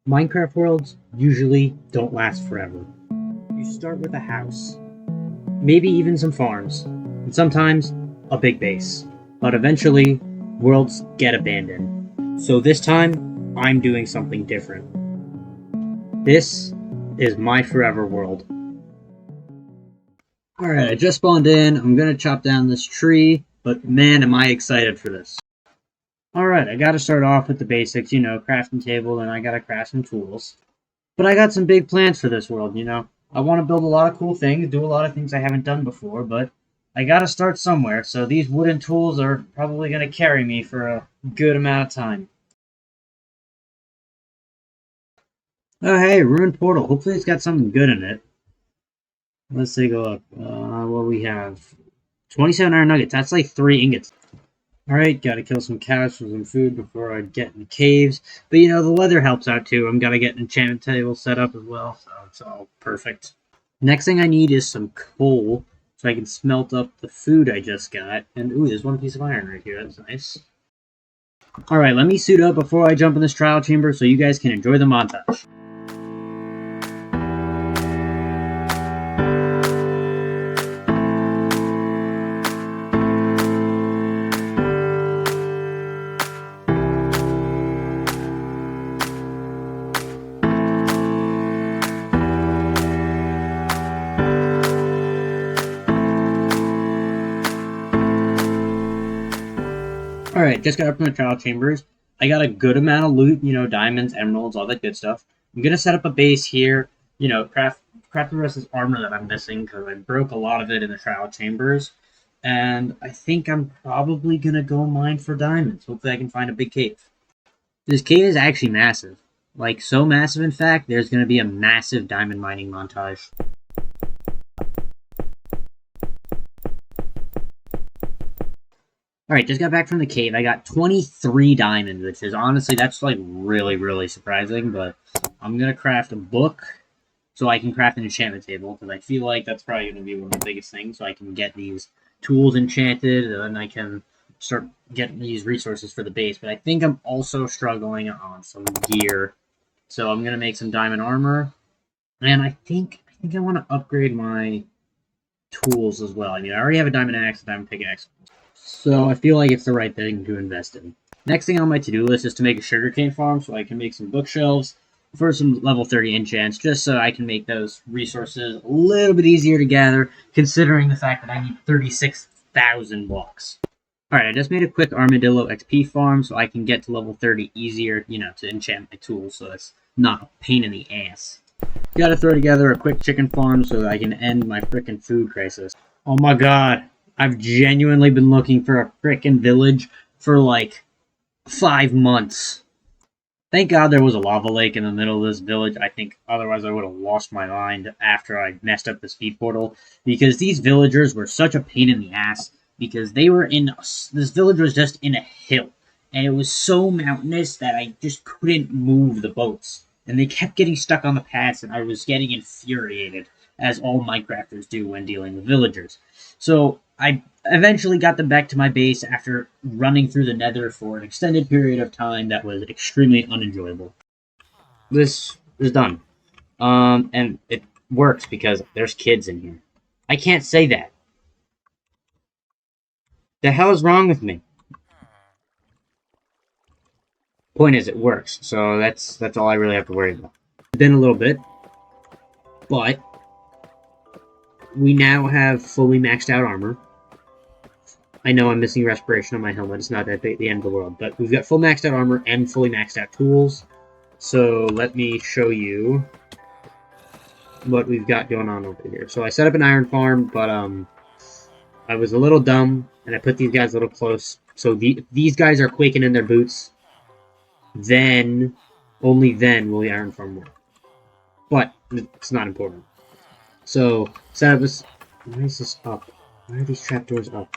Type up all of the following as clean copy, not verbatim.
Minecraft worlds usually don't last forever. You start with a house, maybe even some farms, and sometimes a big base. But eventually, worlds get abandoned. So this time, I'm doing something different. This is my forever world. Alright, I just spawned in. I'm gonna chop down this tree, but man, am I excited for this. Alright, I gotta start off with the basics, crafting table, and I gotta craft some tools. But I got some big plans for this world, I want to build a lot of cool things, do a lot of things I haven't done before, but I gotta start somewhere, so these wooden tools are probably gonna carry me for a good amount of time. Oh hey, Ruined Portal. Hopefully it's got something good in it. Let's take a look. What we have? 27 iron nuggets. That's like 3 ingots. Alright, gotta kill some cows for some food before I get in the caves. But the weather helps out too. I'm gonna get an enchantment table set up as well, so it's all perfect. Next thing I need is some coal, so I can smelt up the food I just got. And ooh, there's one piece of iron right here. That's nice. Alright, let me suit up before I jump in this trial chamber so you guys can enjoy the montage. Alright, just got up from the trial chambers. I got a good amount of loot, diamonds, emeralds, all that good stuff. I'm gonna set up a base here, craft the rest of this armor that I'm missing, because I broke a lot of it in the trial chambers. And I think I'm probably gonna go mine for diamonds. Hopefully I can find a big cave. This cave is actually massive. Like, so massive, in fact, there's gonna be a massive diamond mining montage. Alright, just got back from the cave. I got 23 diamonds, which is honestly, that's like really, really surprising, but I'm gonna craft a book so I can craft an enchantment table, because I feel like that's probably gonna be one of the biggest things, so I can get these tools enchanted, and then I can start getting these resources for the base. But I think I'm also struggling on some gear, so I'm gonna make some diamond armor, and I think I want to upgrade my tools as well. I mean, I already have a diamond axe, a diamond pickaxe. So I feel like it's the right thing to invest in. Next thing on my to-do list is to make a sugarcane farm so I can make some bookshelves for some level 30 enchants, just so I can make those resources a little bit easier to gather, considering the fact that I need 36,000 blocks. Alright, I just made a quick armadillo XP farm so I can get to level 30 easier, to enchant my tools, so it's not a pain in the ass. Gotta throw together a quick chicken farm so that I can end my frickin' food crisis. Oh my god. I've genuinely been looking for a frickin' village for like 5 months. Thank God there was a lava lake in the middle of this village. I think otherwise I would have lost my mind after I messed up the speed portal. Because these villagers were such a pain in the ass. Because they were this village was just in a hill. And it was so mountainous that I just couldn't move the boats. And they kept getting stuck on the paths and I was getting infuriated. As all Minecrafters do when dealing with villagers. So I eventually got them back to my base after running through the nether for an extended period of time that was extremely unenjoyable. This is done. And it works because there's kids in here. I can't say that. The hell is wrong with me? Point is, it works. So that's all I really have to worry about. It's been a little bit. But we now have fully maxed out armor. I know I'm missing respiration on my helmet. It's not at the end of the world. But we've got full maxed out armor and fully maxed out tools. So let me show you what we've got going on over here. So I set up an iron farm, but I was a little dumb, and I put these guys a little close. So these guys are quaking in their boots. Then, only then will the iron farm work. But it's not important. So, set up this... Why is this up? Why are these trapdoors up?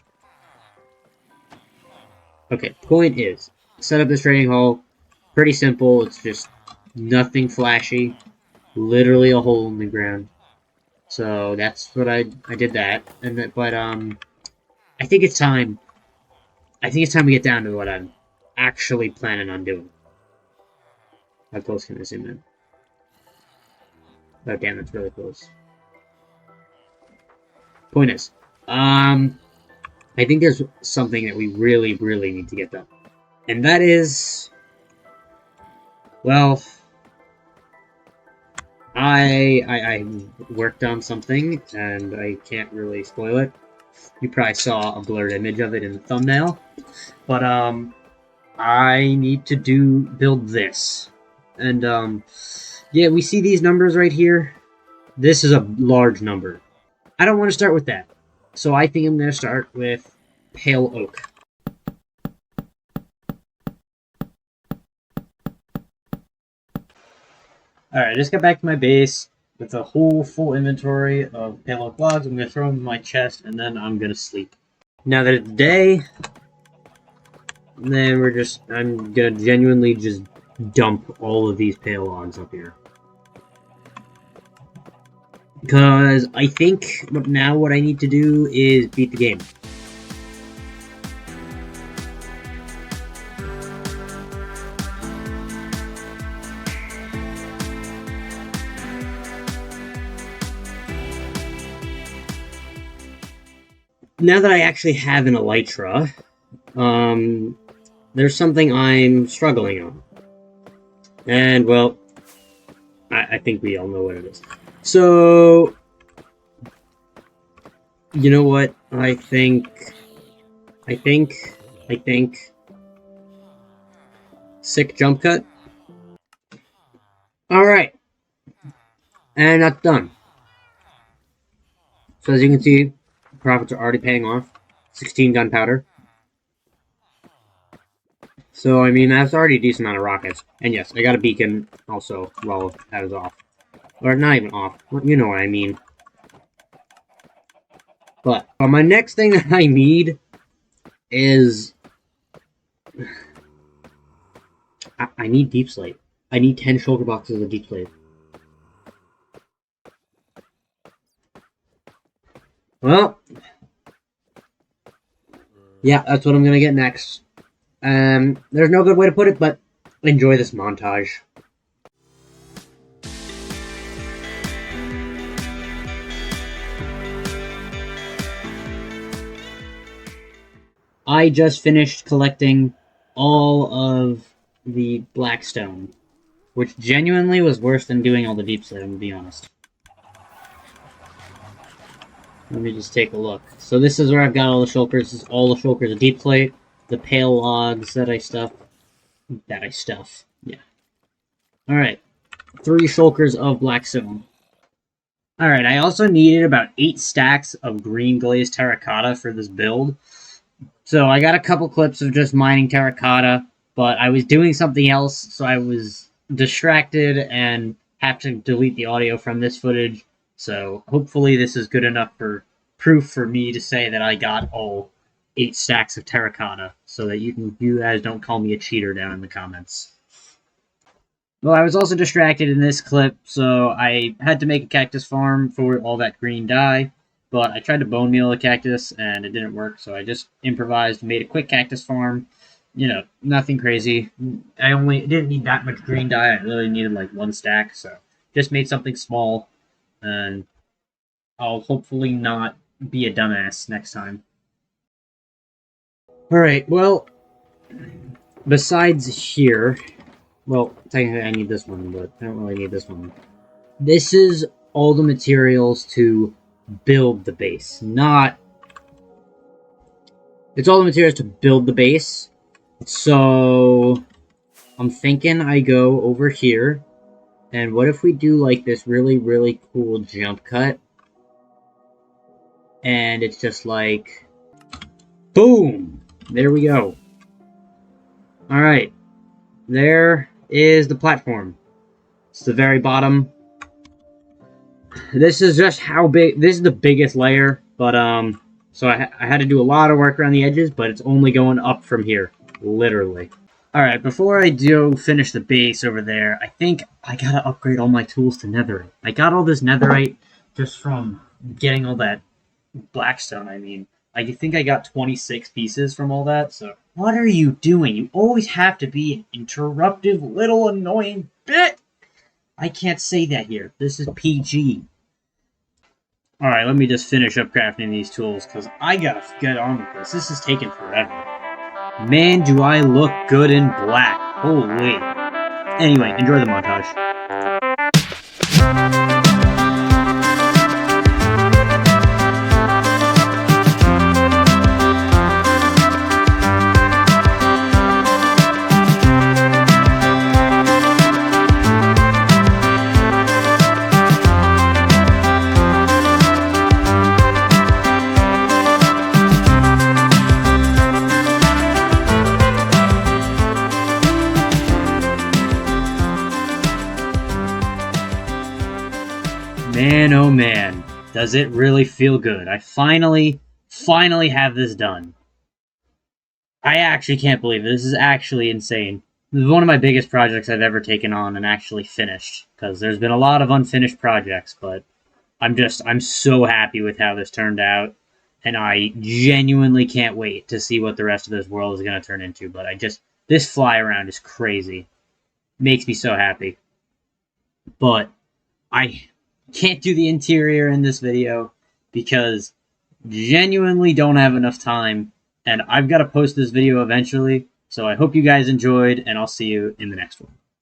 Okay, point is, set up this trading hall. Pretty simple. It's just nothing flashy. Literally a hole in the ground. So that's what I did that. But I think it's time. I think it's time we get down to what I'm actually planning on doing. How close can I zoom in? Oh, damn, that's really close. Point is, I think there's something that we really, really need to get done. And that is, well, I worked on something, and I can't really spoil it. You probably saw a blurred image of it in the thumbnail. But, I need to build this. And, yeah, we see these numbers right here. This is a large number. I don't want to start with that. So I think I'm going to start with pale oak. Alright, I just got back to my base with a whole full inventory of pale oak logs. I'm going to throw them in my chest, and then I'm going to sleep. Now that it's day, then I'm going to genuinely just dump all of these pale logs up here. Because I think now what I need to do is beat the game. Now that I actually have an elytra, there's something I'm struggling on. And, well, I think we all know what it is. So, you know what? I think... Sick jump cut. Alright. And that's done. So as you can see, profits are already paying off. 16 gunpowder. So, I mean, that's already a decent amount of rockets. And yes, I got a beacon also while that is off. Or not even off. You know what I mean. But my next thing that I need is... I need deep slate. I need 10 shulker boxes of deep slate. Well... yeah, that's what I'm gonna get next. There's no good way to put it, but enjoy this montage. I just finished collecting all of the Blackstone, which genuinely was worse than doing all the deep slate, I'm gonna be honest. Let me just take a look. So this is where I've got all the shulkers. This is all the shulkers of deep slate, the pale logs that I stuff. Yeah. Alright. 3 shulkers of Blackstone. Alright, I also needed about 8 stacks of green glazed terracotta for this build. So I got a couple clips of just mining terracotta, but I was doing something else, so I was distracted and have to delete the audio from this footage. So hopefully this is good enough for proof for me to say that I got all 8 stacks of terracotta, so that you guys don't call me a cheater down in the comments. Well, I was also distracted in this clip, so I had to make a cactus farm for all that green dye. But I tried to bone meal a cactus, and it didn't work, so I just improvised, made a quick cactus farm. You know, nothing crazy. I didn't need that much green dye. I really needed, like, 1 stack, so just made something small, and I'll hopefully not be a dumbass next time. Alright, well, besides here... well, technically I need this one, but I don't really need this one. This is all the materials to build the base, not... it's all the materials to build the base. So I'm thinking I go over here, and what if we do like this really, really cool jump cut? And it's just like... boom! There we go. Alright. There is the platform. It's the very bottom. This is just how big... this is the biggest layer, but, so I had to do a lot of work around the edges, but it's only going up from here. Literally. Alright, before I do finish the base over there, I think I gotta upgrade all my tools to netherite. I got all this netherite just from getting all that Blackstone, I mean. I think I got 26 pieces from all that, so... What are you doing? You always have to be an interruptive little annoying bit! I can't say that here. This is PG. Alright, let me just finish up crafting these tools, because I gotta get on with this. This is taking forever. Man, do I look good in black. Holy. Anyway, enjoy the montage. Man, oh man, does it really feel good. I finally have this done. I actually can't believe it. This is actually insane. This is one of my biggest projects I've ever taken on and actually finished, because there's been a lot of unfinished projects, but I'm so happy with how this turned out, and I genuinely can't wait to see what the rest of this world is going to turn into, but this fly around is crazy. Makes me so happy. But I can't do the interior in this video because genuinely don't have enough time, and I've got to post this video eventually, so I hope you guys enjoyed, and I'll see you in the next one.